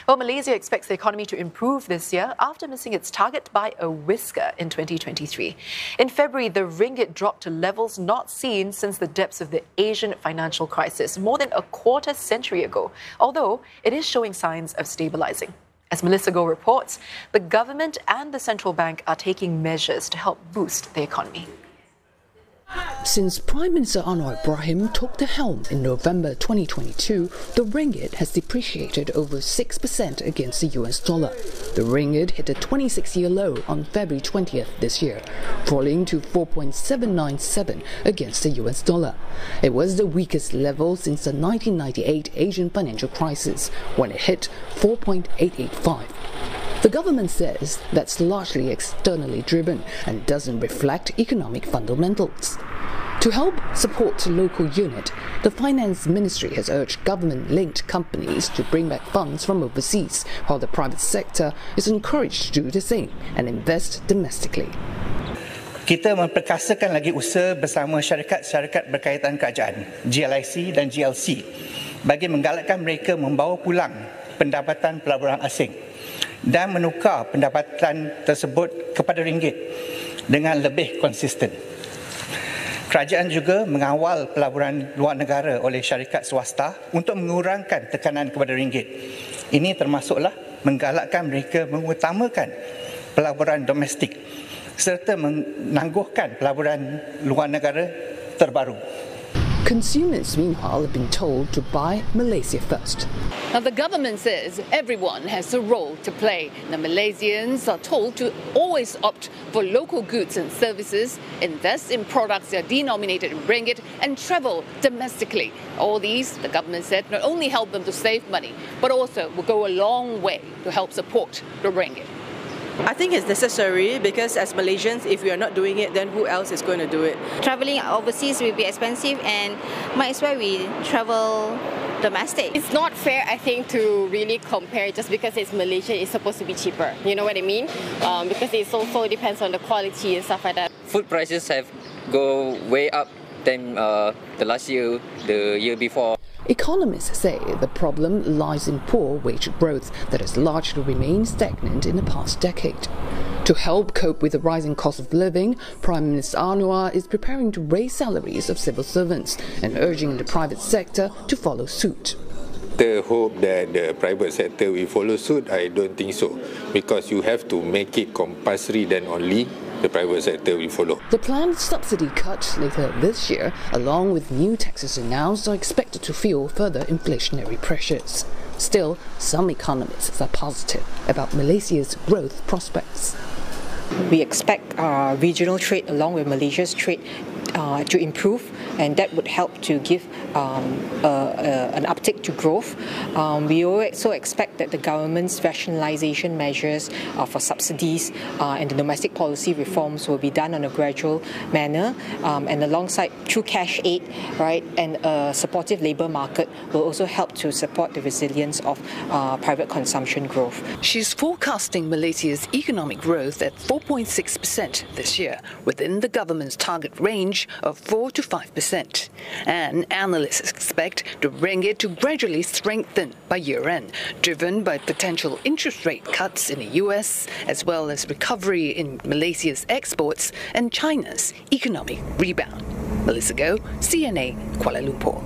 Well, Malaysia expects the economy to improve this year after missing its target by a whisker in 2023. In February, the ringgit dropped to levels not seen since the depths of the Asian financial crisis more than a quarter century ago, although it is showing signs of stabilising. As Melissa Goh reports, the government and the central bank are taking measures to help boost the economy. Since Prime Minister Anwar Ibrahim took the helm in November 2022, the ringgit has depreciated over 6% against the US dollar. The ringgit hit a 26-year low on February 20th this year, falling to 4.797 against the US dollar. It was the weakest level since the 1998 Asian financial crisis, when it hit 4.885. The government says that's largely externally driven and doesn't reflect economic fundamentals. To help support the local unit, the Finance Ministry has urged government-linked companies to bring back funds from overseas, while the private sector is encouraged to do the same and invest domestically. Kita memperkasakan lagi usaha bersama syarikat-syarikat berkaitan kerajaan, GLIC dan GLC, bagi menggalakkan mereka membawa pulang pendapatan pelaburan asing dan menukar pendapatan tersebut kepada ringgit dengan lebih konsisten. Kerajaan juga mengawal pelaburan luar negara oleh syarikat swasta untuk mengurangkan tekanan kepada ringgit. Ini termasuklah menggalakkan mereka mengutamakan pelaburan domestik serta menangguhkan pelaburan luar negara terbaru. Consumers, meanwhile, have been told to buy Malaysia first. Now, the government says everyone has a role to play. The Malaysians are told to always opt for local goods and services, invest in products that are denominated in ringgit, and travel domestically. All these, the government said, not only help them to save money, but also will go a long way to help support the ringgit. I think it's necessary because as Malaysians, if we are not doing it, then who else is going to do it? Travelling overseas will be expensive and might as well we travel domestic. It's not fair, I think, to really compare just because it's Malaysia, it's supposed to be cheaper. You know what I mean? Because it also depends on the quality and stuff like that. Food prices have go way up than the last year, the year before. Economists say the problem lies in poor wage growth that has largely remained stagnant in the past decade. To help cope with the rising cost of living, Prime Minister Anwar is preparing to raise salaries of civil servants and urging the private sector to follow suit. The hope that the private sector will follow suit, I don't think so, because you have to make it compulsory, then only the private sector will follow. The planned subsidy cuts later this year, along with new taxes announced, are expected to fuel further inflationary pressures. Still, some economists are positive about Malaysia's growth prospects. We expect regional trade along with Malaysia's trade to improve, and that would help to give an uptick to growth. We also expect that the government's rationalisation measures for subsidies and the domestic policy reforms will be done on a gradual manner, and alongside through cash aid, right, and a supportive labour market will also help to support the resilience of private consumption growth. She's forecasting Malaysia's economic growth at 4.6% this year, within the government's target range of 4 to 5%. And analysts expect the ringgit to gradually strengthen by year-end, driven by potential interest rate cuts in the US, as well as recovery in Malaysia's exports and China's economic rebound. Melissa Goh, CNA, Kuala Lumpur.